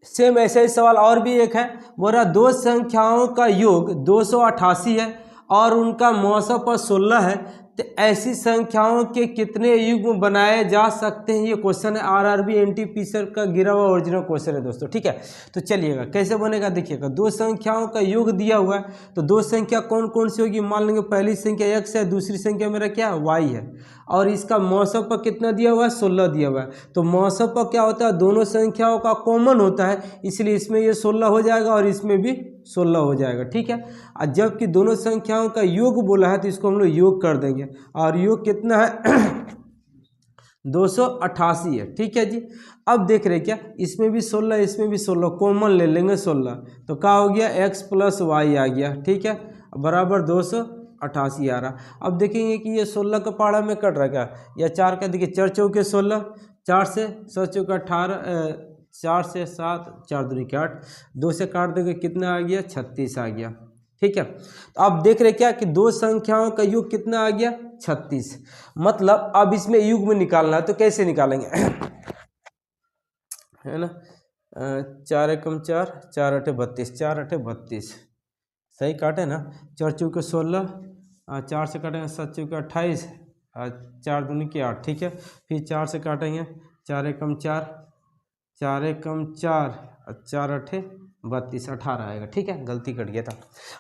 सेम ऐसे ही सवाल और भी एक है, बोल रहा 2 संख्याओं का योग 288 है और उनका मौसम पर 16 है, तो ऐसी संख्याओं के कितने युग्म बनाए जा सकते हैं? ये क्वेश्चन है आरआरबी एनटीपीसी का गिरा हुआ ओरिजिनल क्वेश्चन है दोस्तों। ठीक है, तो चलिएगा कैसे बनेगा देखिएगा। 2 संख्याओं का योग दिया हुआ है, तो 2 संख्या कौन कौन सी होगी, मान लेंगे पहली संख्या x है, दूसरी संख्या मेरा क्या है y है, और इसका मौसम पर कितना दिया हुआ है, 16 दिया हुआ है। तो मौसम पर क्या होता है, दोनों संख्याओं का कॉमन होता है, इसलिए इसमें ये 16 हो जाएगा और इसमें भी 16 हो जाएगा। ठीक है, और जबकि दोनों संख्याओं का योग बोला है तो इसको हम लोग योग कर देंगे, और योग कितना है 288 है। ठीक है जी, अब देख रहे क्या, इसमें भी 16 इसमें भी 16, कॉमन ले लेंगे 16, तो क्या हो गया x + y आ गया। ठीक है, बराबर 288 आ रहा। अब देखेंगे कि ये 16 का पहाड़ा में कट रहा क्या, या 4 का, देखिए 4 चौके 16, 4 से 7 चौका 18, 4 से 7, 4 दूनी 8, 2 से काट देंगे कितना आ गया, 36 आ गया। ठीक है, तो आप देख रहे क्या कि 2 संख्याओं का योग कितना आ गया, 36। मतलब अब इसमें युग्म निकालना है, तो कैसे निकालेंगे है ना, 4 एकम 4, 4 8 32, 4 8 32, सही काटे ना, 4 चौके 16, 4 से काटेंगे 7 चौके 28, 4 दूनी 8। ठीक है, फिर 4 से काटेंगे, 4 एकम 4, 4 एकम 4, 4 8 32, 18 आएगा। ठीक है, गलती कट गया था।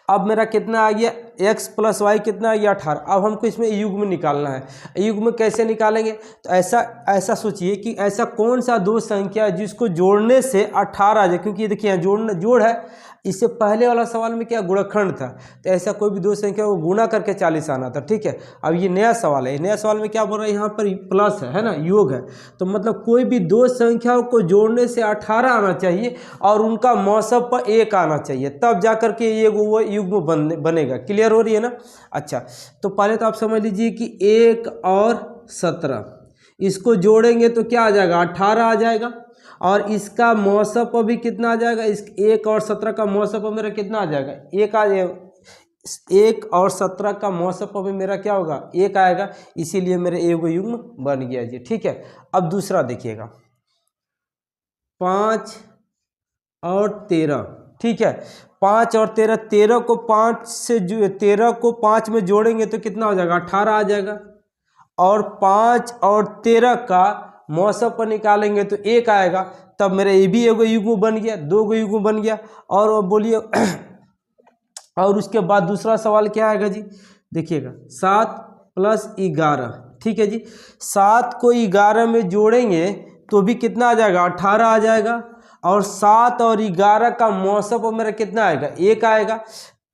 अब मेरा कितना आ गया, x + y कितना आ गया, 18। अब हमको इसमें युग्म निकालना है। युग्म कैसे निकालेंगे, तो ऐसा सोचिए कि ऐसा कौन सा 2 संख्या है जिसको जोड़ने से 18 आ जाए, क्योंकि देखिए जोड़ है, इससे पहले वाला सवाल में क्या गुणनखंड था, तो ऐसा कोई भी 2 संख्या को गुणा करके 40 आना था। ठीक है, अब ये नया सवाल है, नया सवाल में क्या बोल रहा है, यहाँ पर प्लस है ना, योग है, तो मतलब कोई भी 2 संख्याओं को जोड़ने से 18 आना चाहिए और उनका मौसम पर 1 आना चाहिए, तब जा करके ये वो युग्म बनेगा। क्लियर हो रही है ना। अच्छा, तो पहले तो आप समझ लीजिए कि 1 और 17 इसको जोड़ेंगे तो क्या आ जाएगा, 18 आ जाएगा, और इसका मौसम पर भी कितना आ जाएगा, इस 1 और 17 का मौसम पर मेरा कितना आ जाएगा, 1 और 17 का मौसम पर भी मेरा क्या होगा, 1 आएगा, इसीलिए मेरे एगो युग्म बन गया जी। ठीक है, अब दूसरा देखिएगा, 5 और 13। ठीक है, 5 और 13, 13 को 5 से 13 को 5 में जोड़ेंगे तो कितना हो जाएगा, 18 आ जाएगा, और 5 और 13 का मौसम पर निकालेंगे तो 1 आएगा, तब मेरा ये भी एगो युग्म बन गया, 2 गो युग्म बन गया। और बोलिए और उसके बाद दूसरा सवाल क्या आएगा जी, देखिएगा 7 + 11। ठीक है जी, 7 को 11 में जोड़ेंगे तो भी कितना आ जाएगा, 18 आ जाएगा, और 7 और 11 का मौसम पर मेरा कितना आएगा, 1 आएगा।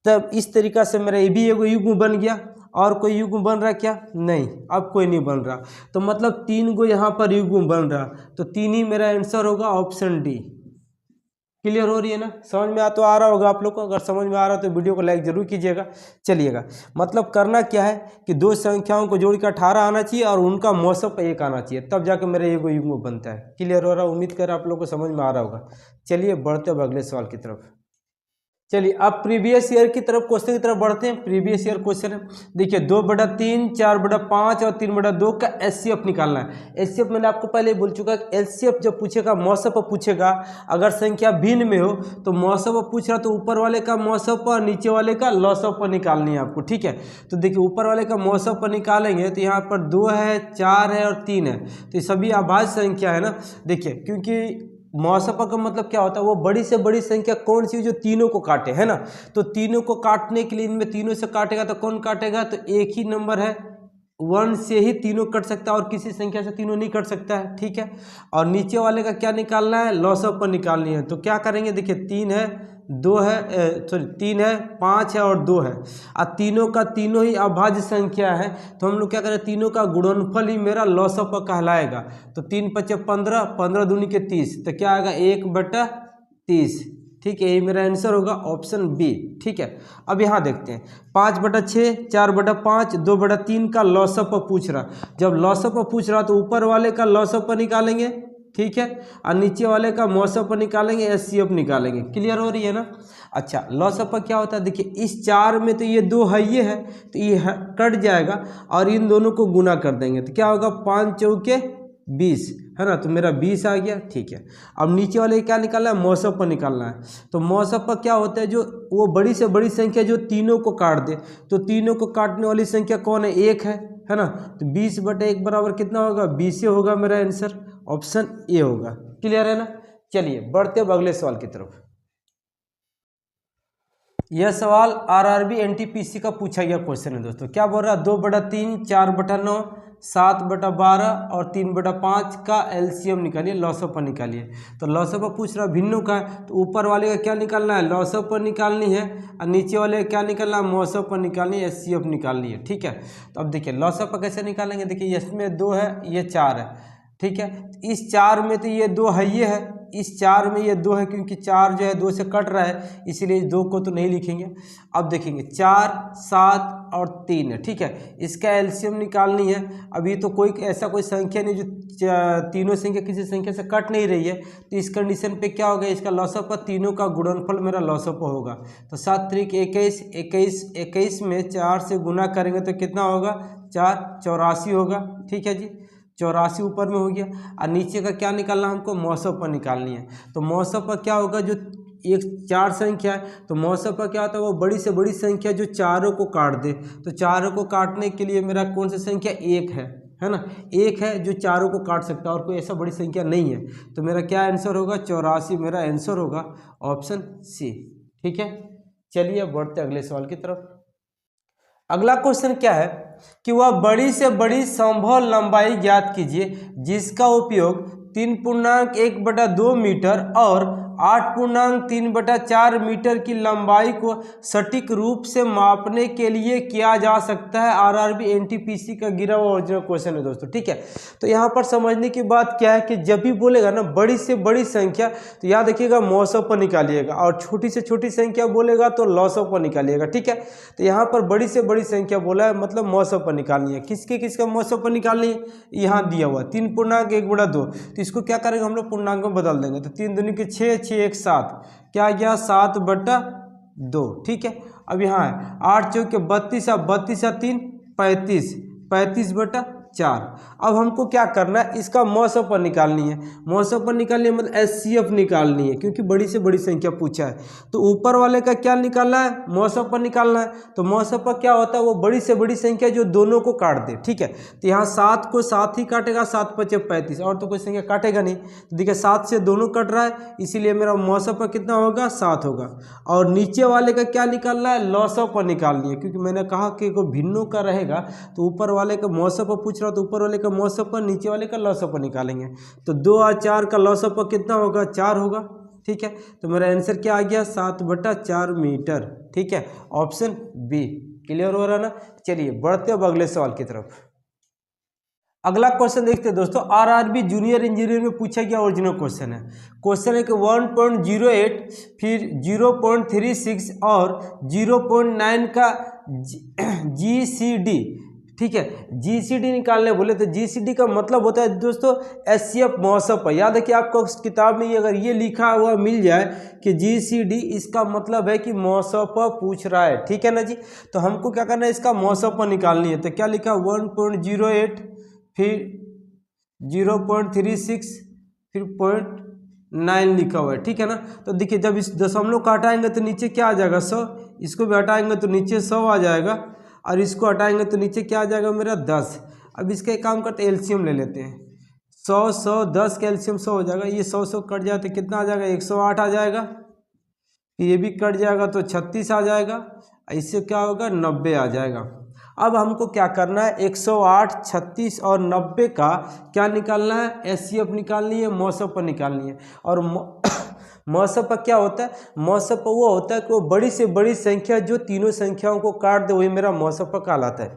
तब इस तरीक़ा से मेरा ये भी एगो युग्म बन गया। और कोई युग्म बन रहा क्या, नहीं, अब कोई नहीं बन रहा, तो मतलब 3 गो यहाँ पर युग्म बन रहा, तो 3 ही मेरा आंसर होगा, ऑप्शन डी। क्लियर हो रही है ना, समझ में आ रहा होगा आप लोग को। अगर समझ में आ रहा है तो वीडियो को लाइक जरूर कीजिएगा। चलिएगा, मतलब करना क्या है कि 2 संख्याओं को जोड़ कर 18 आना चाहिए और उनका मौसम पर 1 आना चाहिए, तब जाकर मेरा एगो युग्म बनता है। क्लियर हो रहा है, उम्मीद कर आप लोग को समझ में आ रहा होगा। चलिए बढ़ते अब अगले सवाल की तरफ। चलिए अब प्रीवियस ईयर की तरफ, क्वेश्चन की तरफ बढ़ते हैं। प्रीवियस ईयर क्वेश्चन है, देखिए 2/3, 4/5 और 3/2 का एचसीएफ निकालना है। एचसीएफ मैंने आपको पहले बोल चुका है, एचसीएफ जब पूछेगा मौसम पर पूछेगा, अगर संख्या भिन्न में हो तो मौसम पर पूछ रहा तो ऊपर वाले का मौसम पर, नीचे वाले का लौसम पर निकालनी है आपको। ठीक है, तो देखिए ऊपर वाले का मौसम पर निकालेंगे तो यहाँ पर 2 है, 4 है और 3 है, तो ये सभी अभाज्य संख्या है ना। देखिए क्योंकि मौसपा का मतलब क्या होता है, वो बड़ी से बड़ी संख्या कौन सी जो तीनों को काटे, है ना। तो तीनों को काटने के लिए इनमें तीनों से काटेगा तो कौन काटेगा, तो एक ही नंबर है 1 से ही तीनों कट सकता है और किसी संख्या से तीनों नहीं कट सकता है, ठीक है। और नीचे वाले का क्या निकालना है, लॉसअप पर निकालनी है। तो क्या करेंगे, देखिए 3 है 2 है, सॉरी 3 है 5 है और 2 है, और तीनों का तीनों ही अभाज्य संख्या है। तो हम लोग क्या करें, तीनों का गुणनफल ही मेरा लॉसअप पर कहलाएगा। तो 3 × 5 = 15, 15 दूनी के 30, तो क्या आएगा 1/30, ठीक है। यही मेरा आंसर होगा ऑप्शन बी, ठीक है। अब यहाँ देखते हैं 5/6, 4/5, 2/3 का लॉसअप पर पूछ रहा। जब लॉसअप पर पूछ रहा तो ऊपर वाले का लॉसअप पर निकालेंगे, ठीक है, और नीचे वाले का मौसअप पर निकालेंगे, एचसीएफ निकालेंगे। क्लियर हो रही है ना। अच्छा, लॉसअप पर क्या होता है, देखिए इस 4 में तो ये 2 है, ये है तो ये कट जाएगा और इन दोनों को गुना कर देंगे तो क्या होगा 5 चौके 20, है ना। तो मेरा 20 आ गया, ठीक है। अब नीचे वाले क्या निकालना है, मौसअप पर निकालना है। तो मौसअप पर क्या होता है, जो वो बड़ी से बड़ी संख्या जो तीनों को काट दे, तो तीनों को काटने वाली संख्या कौन है, 1 है ना। तो 20/1 बराबर कितना होगा, 20 होगा मेरा आंसर, ऑप्शन ए होगा। क्लियर है ना। चलिए बढ़ते अब अगले सवाल की तरफ। यह सवाल आरआरबी एनटीपीसी का पूछा गया क्वेश्चन है दोस्तों। क्या बोल रहा है, 2/3, 4/9, 7/12 और 3/5 का एलसीएम निकालिए, लॉसअप पर निकालिए। तो लॉसअप पर पूछ रहा भिन्नों का है, तो ऊपर वाले का क्या निकालना है, लॉसअप पर निकालनी है, और नीचे वाले का क्या निकालना है, मौसअप पर निकालनी है, एचसीएफ निकालनी है, ठीक है। तो अब देखिए लॉसअप पर कैसे निकालेंगे, देखिए इसमें 2 है, ये 4 है, ठीक है। इस 4 में तो ये 2 है, ये है, इस 4 में ये 2 है, क्योंकि 4 जो है 2 से कट रहा है, इसीलिए 2 को तो नहीं लिखेंगे। अब देखेंगे 4, 7 और 3 है, ठीक है। इसका एलसीएम निकालनी है। अभी तो कोई ऐसा कोई संख्या नहीं जो तीनों संख्या किसी संख्या से कट नहीं रही है, तो इस कंडीशन पे क्या होगा, इसका लॉसअप पर तीनों का गुणनफल मेरा लॉसअप होगा। तो 7 × 21, 21 में 4 से गुना करेंगे तो कितना होगा, 4 84 होगा, ठीक है जी। 84 ऊपर में हो गया। और नीचे का क्या निकालना, हमको मौसअप पर निकालनी है। तो मौसअप पर क्या होगा, जो एक 4 संख्या है, तो मौसअप पर क्या होता है, वो बड़ी से बड़ी संख्या जो चारों को काट दे। तो चारों को काटने के लिए मेरा कौन सी संख्या, 1 है ना। 1 है जो चारों को काट सकता है और कोई ऐसा बड़ी संख्या नहीं है। तो मेरा क्या आंसर होगा, 84 मेरा आंसर होगा, ऑप्शन सी, ठीक है। चलिए अब बढ़ते अगले सवाल की तरफ। अगला क्वेश्चन क्या है कि वह बड़ी से बड़ी संभव लंबाई ज्ञात कीजिए जिसका उपयोग 3.1/2 मीटर और 8.3/4 मीटर की लंबाई को सटीक रूप से मापने के लिए किया जा सकता है। आरआरबी एनटीपीसी का गिरा हुआ ओरिजिनल क्वेश्चन है दोस्तों, ठीक है। तो यहाँ पर समझने की बात क्या है कि जब भी बोलेगा ना बड़ी से बड़ी संख्या, तो याद रखिएगा मौसअप पर निकालिएगा, और छोटी से छोटी संख्या बोलेगा तो लॉसअप पर निकालिएगा, ठीक है। तो यहाँ पर बड़ी से बड़ी संख्या बोला है, मतलब मौसअप पर निकालनी है। किसका मौसअप पर निकालनी है, यहाँ दिया हुआ 3.1/2। तो इसको क्या करेंगे, हम लोग पूर्णांक में बदल देंगे। तो 3 दूनी के 6, 6 1 7, क्या गया 7/2, ठीक है। अब यहाँ है 8 चौके 32, 32 3 35, 35/4। अब हमको क्या करना है, इसका मौसअप पर निकालनी है। मौसअप पर निकालनी है मतलब एचसीएफ निकालनी है, क्योंकि बड़ी से बड़ी संख्या पूछा है। तो ऊपर वाले का क्या निकालना है, मौसअप पर निकालना है। तो मौसअप पर क्या होता है, वो बड़ी से बड़ी संख्या जो दोनों को काट दे, ठीक है। तो यहाँ 7 को 7 ही काटेगा, 7 × 5 = 35, और तो कोई संख्या काटेगा नहीं। तो देखिए 7 से दोनों कट रहा है, इसीलिए मेरा मौसअप पर कितना होगा, 7 होगा। और नीचे वाले का क्या निकालना है, लॉसअप पर निकालनी है, क्योंकि मैंने कहा कि कोई भिन्नों का रहेगा तो ऊपर वाले का मौसअप पर पूछ रहा, तो ऊपर वाले का मौसअप पर, नीचे वाले का लॉसअप पर निकालेंगे। तो 2 और 4 का लॉसअप पर कितना होगा, 4 होगा, ठीक है। तो मेरा आंसर क्या आ गया, 7/4 मीटर, ठीक है, ऑप्शन बी। क्लियर हो रहा है ना। चलिए बढ़ते अब अगले सवाल की तरफ। अगला क्वेश्चन देखते हैं दोस्तों। आरआरबी जूनियर इंजीनियर में पूछा गया ओरिजिनल क्वेश्चन है। क्वेश्चन है कि 1.08, फिर 0.36 और 0.9 का जीसीडी, ठीक है। जीसीडी निकालने बोले तो जीसीडी का मतलब होता है दोस्तों एचसीएफ मौसअप पर। याद है कि आपको किताब में अगर ये लिखा हुआ मिल जाए कि जीसीडी, इसका मतलब है कि मौसअप पर पूछ रहा है, ठीक है ना जी। तो हमको क्या करना है, इसका मौसअप पर निकालनी है। तो क्या लिखा, 1.08, फिर 0.36, फिर 0.9 लिखा हुआ है, ठीक है ना। तो देखिए जब इस दशमलव को हटाएंगे तो नीचे क्या आ जाएगा, 100। इसको भी हटाएंगे तो नीचे 100 आ जाएगा, और इसको हटाएंगे तो नीचे क्या आ जाएगा मेरा, 10। अब इसका एक काम करते हैं, एलसीएम ले लेते हैं। 10 का एलसीएम 100 हो जाएगा, ये 100 कट जाए तो कितना आ जाएगा, 108 आ जाएगा। ये भी कट जाएगा तो 36 आ जाएगा। इससे क्या होगा, 90 आ जाएगा। अब हमको क्या करना है, 108, 36 और 90 का क्या निकालना है, एचसीएफ निकालनी है, मौसप निकालनी है। और मौसप क्या होता है, मौसप वो होता है कि वो बड़ी से बड़ी संख्या जो तीनों संख्याओं को काट दे, वही मेरा मौसप कहलाता है।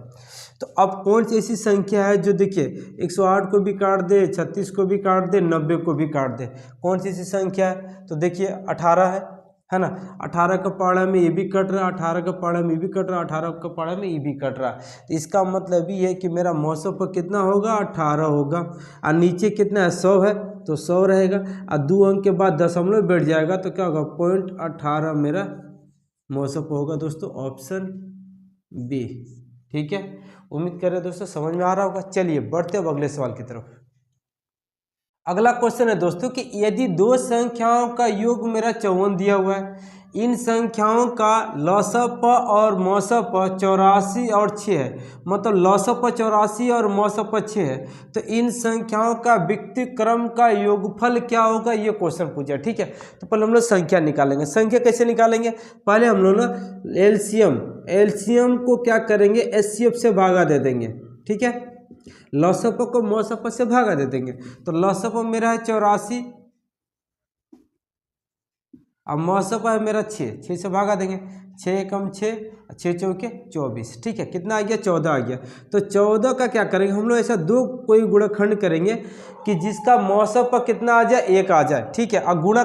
तो अब कौन सी ऐसी संख्या है जो देखिए 108 को भी काट दे, 36 को भी काट दे, 90 को भी काट दे, कौन सी ऐसी संख्या है, तो देखिए 18 है ना। 18 का पाड़ा में ये भी कट रहा है, 18 का पाड़ा में ये भी कट रहा है, 18 का पाड़ा में ये भी कट रहा है। तो इसका मतलब ये है कि मेरा मौसम पर कितना होगा, 18 होगा। और नीचे कितना है, 100 है तो 100 रहेगा। और 2 अंक के बाद दशमलव बैठ जाएगा तो क्या होगा, 0.18 मेरा मौसम होगा दोस्तों, ऑप्शन बी। ठीक है, उम्मीद कर रहे हैं दोस्तों समझ में आ रहा होगा। चलिए बढ़ते हैं अगले सवाल की तरफ। अगला क्वेश्चन है दोस्तों कि यदि दो संख्याओं का योग मेरा 54 दिया हुआ है, इन संख्याओं का लसप और मौसप 84 और 6 है, मतलब लसप 84 और मौसप 6 है, तो इन संख्याओं का विक्टिक्रम का योगफल क्या होगा, ये क्वेश्चन पूछा। ठीक है, तो पहले हम लोग संख्या निकालेंगे। संख्या कैसे निकालेंगे, पहले हम लोग ना एलसीएम को क्या करेंगे, एचसीएफ से भागा दे देंगे। ठीक है, लसप को मौसप से भागा दे देंगे। तो लसप मेरा है 84 और मौसप है मेरा 6 से भागा देंगे। 6 एकम 6, 6 चौके 24। ठीक है, कितना आ गया, 14 आ गया। तो 14 का क्या करेंगे हम लोग, ऐसा दो कोई गुणनखंड करेंगे कि जिसका मौसप पर कितना आ जाए, 1 आ जाए। ठीक है, और गुणा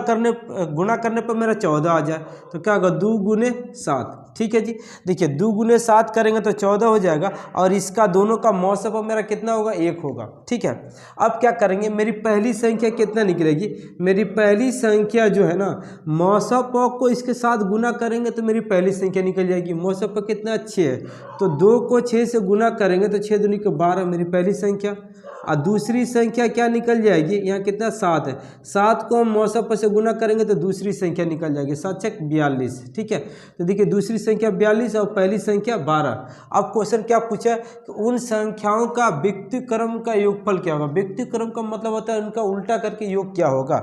करने पर मेरा 14 आ जाए तो क्या होगा, 2 गुने 7। ठीक है जी, देखिए 2 गुने 7 करेंगे तो 14 हो जाएगा, और इसका दोनों का मौसप मेरा कितना होगा, 1 होगा। ठीक है, अब क्या करेंगे, मेरी पहली संख्या कितना निकलेगी, मेरी पहली संख्या जो है ना, मौसप को इसके साथ गुना करेंगे तो मेरी पहली संख्या निकल जाएगी। मौसप कितना, 6 है, तो 2 को 6 से गुना करेंगे तो 6 दूनी के 12 मेरी पहली संख्या। और दूसरी संख्या क्या निकल जाएगी, यहाँ कितना 7 है, 7 को हम मौसप से गुना करेंगे तो दूसरी संख्या निकल जाएगी, 7 छक 42। ठीक है, तो देखिए दूसरी संख्या 42 और पहली संख्या 12। अब क्वेश्चन क्या पूछा है कि उन संख्याओं का विक्टिक्रम का योगफल क्या होगा। विक्टिक्रम का मतलब होता है उनका उल्टा करके योग क्या होगा।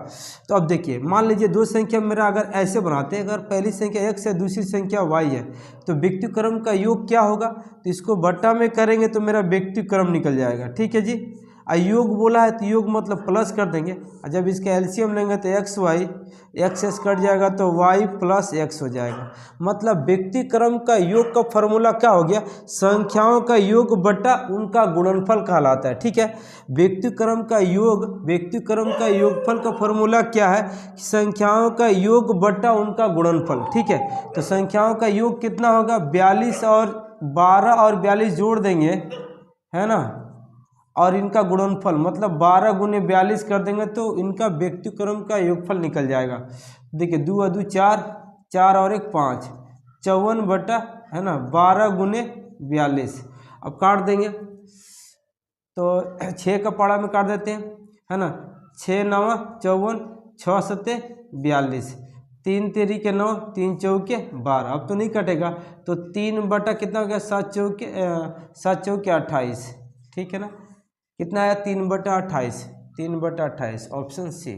तो अब देखिए, मान लीजिए दो संख्या मेरा अगर ऐसे बनाते हैं, अगर पहली संख्या x है, दूसरी संख्या y है, तो विक्टिक्रम का योग क्या होगा, तो इसको बट्टा में करेंगे तो मेरा विक्टिक्रम निकल जाएगा। ठीक है जी, योग बोला है तो योग मतलब प्लस कर देंगे, और जब इसका एलसीएम लेंगे तो एक्स कट जाएगा तो y प्लस x हो जाएगा। मतलब विक्टिक्रम का योग का फॉर्मूला क्या हो गया, संख्याओं का योग बटा उनका गुणनफल कहलाता है। ठीक है, विक्टिक्रम का योगफल का फॉर्मूला क्या है, संख्याओं का योग बटा उनका गुणनफल। ठीक है, तो संख्याओं का योग कितना होगा, 42 और 12 और 42 जोड़ देंगे, है ना, और इनका गुणनफल मतलब 12 गुने 42 कर देंगे तो इनका विक्टिक्रम का योगफल निकल जाएगा। देखिए 2 और 2 4, 4 और 1 5, 54 बटा, है ना, 12 गुने 42। अब काट देंगे तो 6 का पाड़ा में काट देते हैं, है ना, 6 9 54, 6 7 42, 3 तेरी के 9, 3 चौके 12। अब तो नहीं कटेगा, तो 3 बटा कितना हो गया, 7 चौके 28। ठीक है ना, कितना आया, 3 बटा 28, ऑप्शन सी।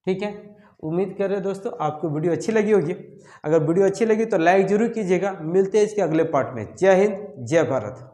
ठीक है, उम्मीद कर रहे दोस्तों आपको वीडियो अच्छी लगी होगी। अगर वीडियो अच्छी लगी तो लाइक जरूर कीजिएगा। मिलते हैं इसके अगले पार्ट में। जय हिंद, जय भारत।